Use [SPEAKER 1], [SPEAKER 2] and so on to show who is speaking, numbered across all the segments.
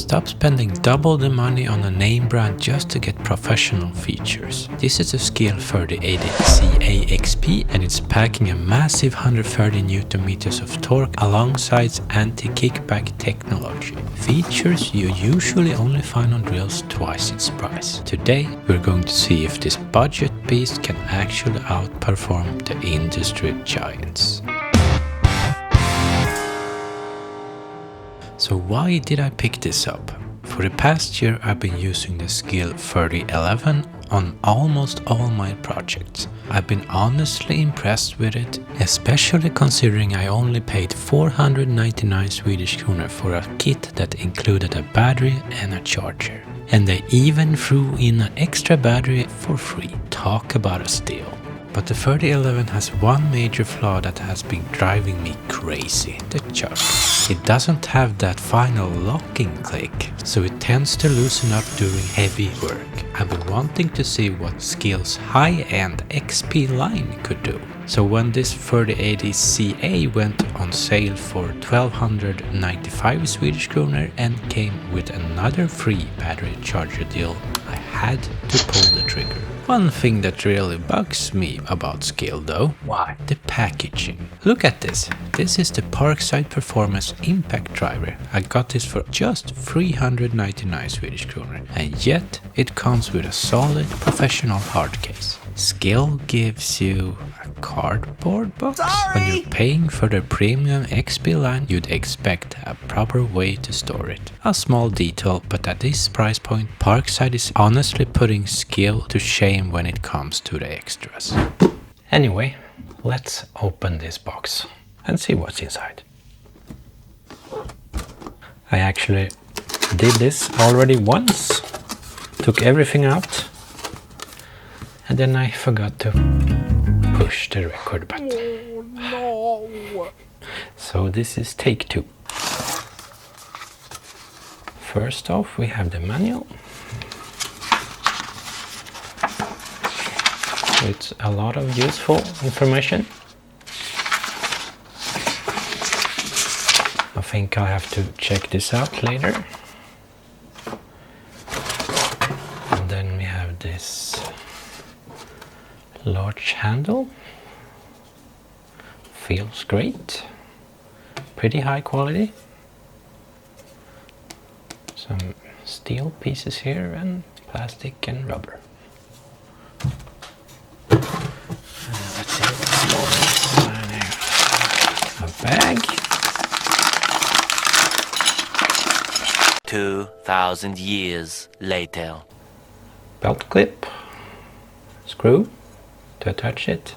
[SPEAKER 1] Stop spending double the money on a name brand just to get professional features. This is a Skil 3080 CAXP and it's packing a massive 130 Nm of torque alongside Anti-Kickback technology. Features you usually only find on drills twice its price. Today we're going to see if this budget beast can actually outperform the industry giants. So why did I pick this up? For the past year I've been using the Skil 3011 on almost all my projects. I've been honestly impressed with it, especially considering I only paid 499 Swedish kronor for a kit that included a battery and a charger. And they even threw in an extra battery for free. Talk about a steal. But the 3011 has one major flaw that has been driving me crazy, the chuck. It doesn't have that final locking click, so it tends to loosen up during heavy work. I've been wanting to see what Skil's high-end XP line could do. So when this 3080 CA went on sale for 1295 Swedish kronor and came with another free battery charger deal, I had to pull the trigger. One thing that really bugs me about Skil though, why? The packaging. Look at this. This is the Parkside Performance Impact Driver. I got this for just 399 Swedish kronor, and yet it comes with a solid professional hard case. Skil gives you a cardboard box? When you're paying for the premium XP line, you'd expect a proper way to store it. A small detail, but at this price point, Parkside is honestly putting Skil to shame when it comes to the extras. Anyway, let's open this box and see what's inside. I actually did this already once, took everything out, and then I forgot to push the record button. Oh, no. So this is take two. First off, we have the manual. It's a lot of useful information. I think I'll have to check this out later. And then we have this large handle. Feels great. Pretty high quality. Some steel pieces here and plastic and rubber. Let's see what's more. A bag.
[SPEAKER 2] 2,000 years later.
[SPEAKER 1] Belt clip. Screw to attach it.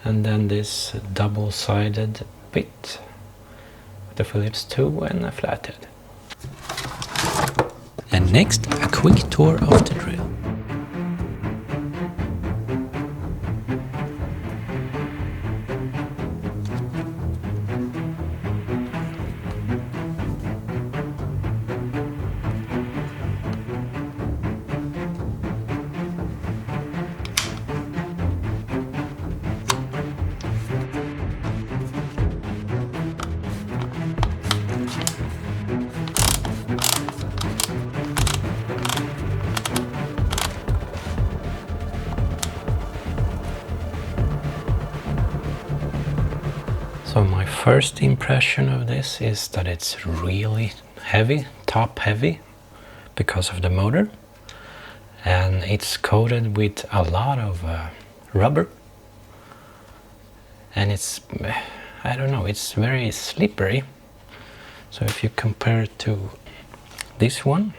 [SPEAKER 1] And then this double-sided bit with a Phillips 2 and a flathead. And next, a quick tour of the drill. So my first impression of this is that it's really heavy, top heavy, because of the motor. And it's coated with a lot of rubber. And it's, I don't know, it's very slippery. So if you compare it to this one,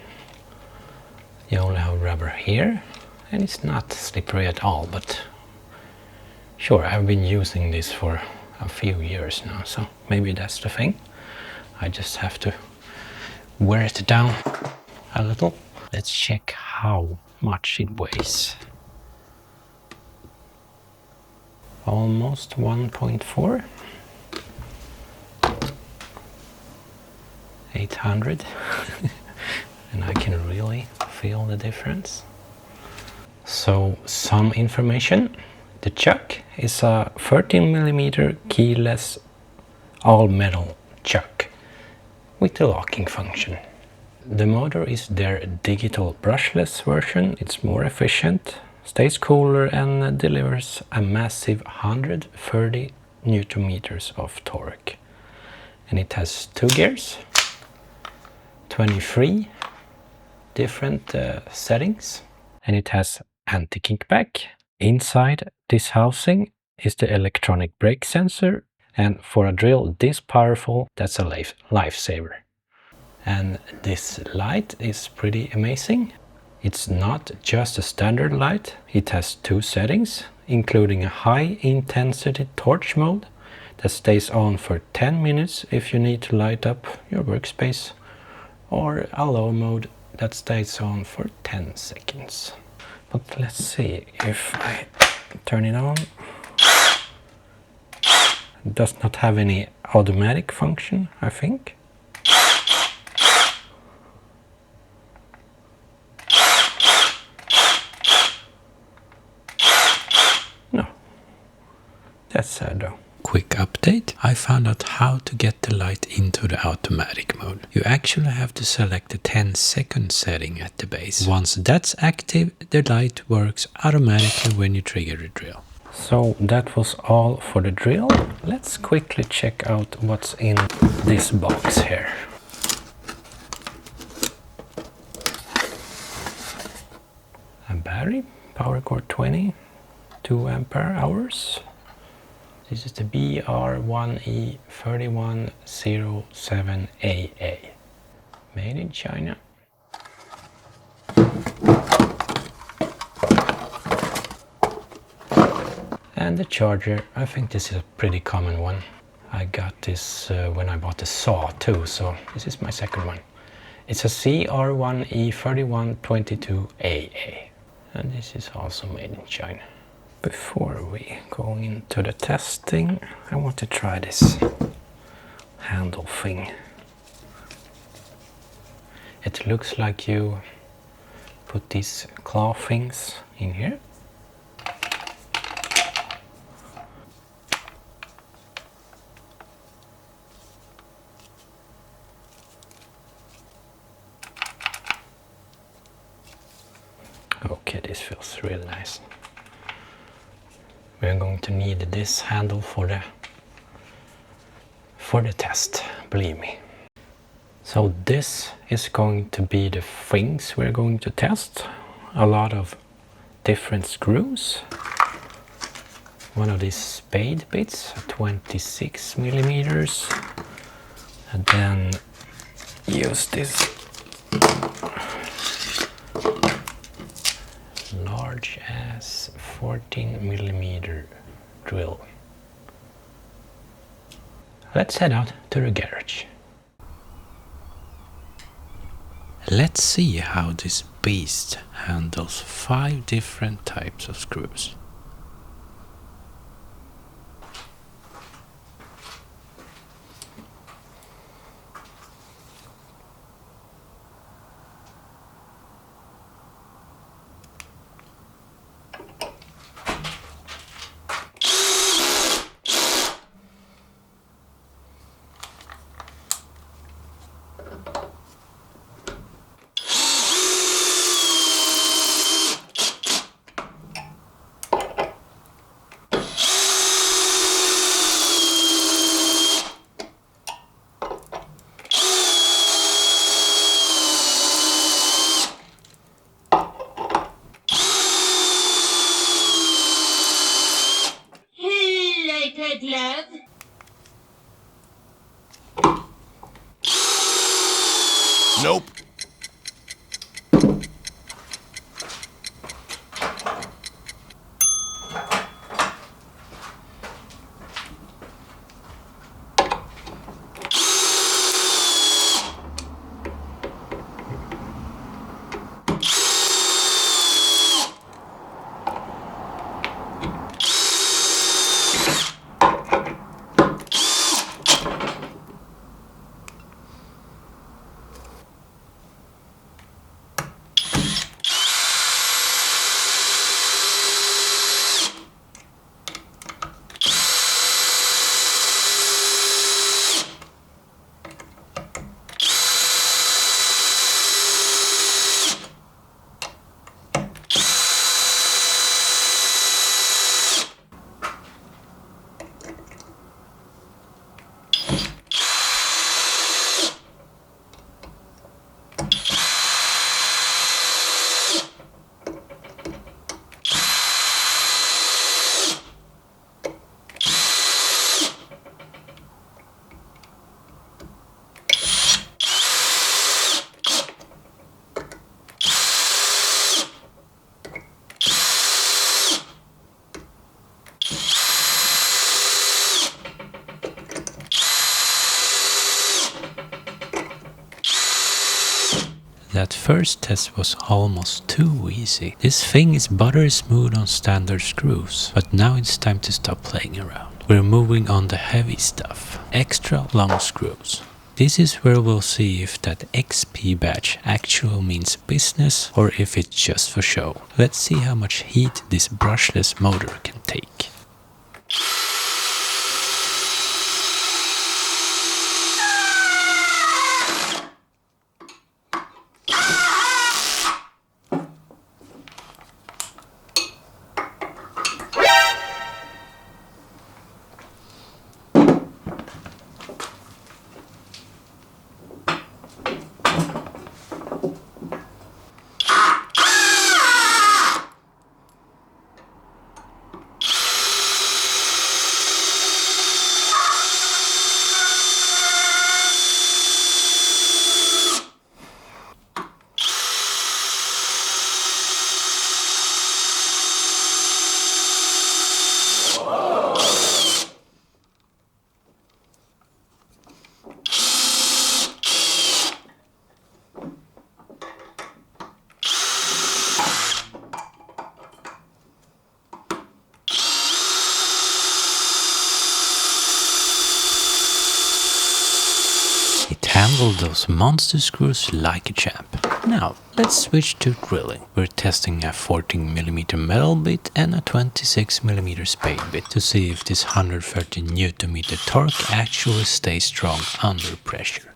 [SPEAKER 1] you only have rubber here, and it's not slippery at all. But sure, I've been using this for a few years now, so maybe that's the thing. I just have to wear it down a little. Let's check how much it weighs. Almost 1.4. 800. And I can really feel the difference. So some information. The chuck is a 13mm keyless all-metal chuck with the locking function. The motor is their digital brushless version. It's more efficient, stays cooler and delivers a massive 130 Newton meters of torque. And it has 2 gears, 23 different settings, and it has anti-kickback. Inside this housing is the electronic brake sensor, and for a drill this powerful, that's a lifesaver. And this light is pretty amazing. It's not just a standard light, it has 2 settings, including a high intensity torch mode that stays on for 10 minutes if you need to light up your workspace, or a low mode that stays on for 10 seconds. But let's see if I turn it on. It does not have any automatic function, I think. No. That's sad though. Quick update. I found out how to get the light into the automatic mode. You actually have to select the 10-second setting at the base. Once that's active, the light works automatically when you trigger the drill. So that was all for the drill. Let's quickly check out what's in this box here. A battery, power cord 20, 2 ampere hours. This is the BR1E3107AA, made in China. And the charger, I think this is a pretty common one. I got this when I bought the saw too, so this is my second one. It's a CR1E3122AA, and this is also made in China. Before we go into the testing, I want to try this handle thing. It looks like you put these claw things in here. Okay, this feels really nice. We're going to need this handle for the test, believe me. So this is going to be the things we're going to test. A lot of different screws. One of these spade bits, 26 millimeters. And then use this large as 14 millimeter drill. Let's head out to the garage. Let's see how this beast handles 5 different types of screws.
[SPEAKER 3] Nope.
[SPEAKER 1] That first test was almost too easy. This thing is buttery smooth on standard screws, but now it's time to stop playing around. We're moving on the heavy stuff, extra long screws. This is where we'll see if that XP badge actually means business or if it's just for show. Let's see how much heat this brushless motor can take. Handle those monster screws like a champ. Now, let's switch to drilling. We're testing a 14mm metal bit and a 26mm spade bit to see if this 130 Nm torque actually stays strong under pressure.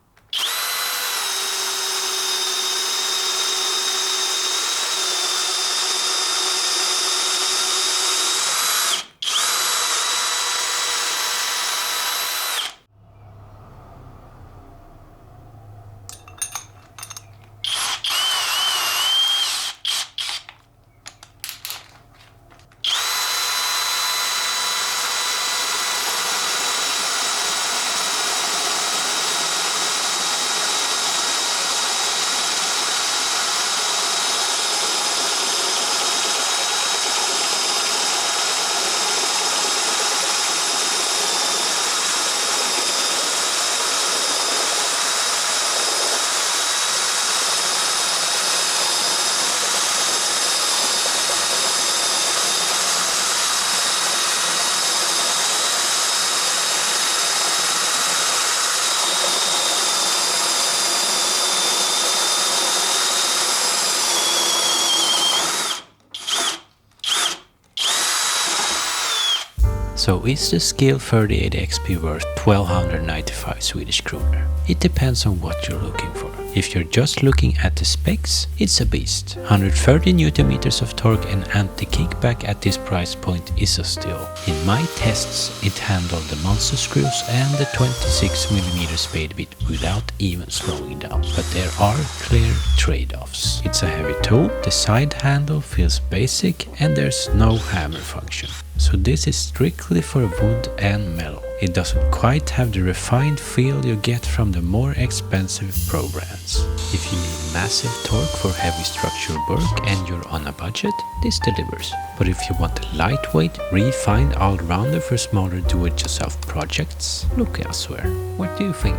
[SPEAKER 1] So is the Skil 38 XP worth 1295 Swedish kronor? It depends on what you're looking for. If you're just looking at the specs, it's a beast. 130 Nm of torque and anti-kickback at this price point is a steal. In my tests, it handled the monster screws and the 26mm spade bit without even slowing down. But there are clear trade-offs. It's a heavy tool, the side handle feels basic, and there's no hammer function. So this is strictly for wood and metal. It doesn't quite have the refined feel you get from the more expensive Pro brands. If you need massive torque for heavy structural work and you're on a budget, this delivers. But if you want a lightweight, refined all-rounder for smaller do-it-yourself projects, look elsewhere. What do you think?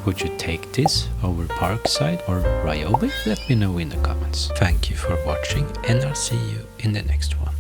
[SPEAKER 1] Would you take this over Parkside or Ryobi? Let me know in the comments. Thank you for watching, and I'll see you in the next one.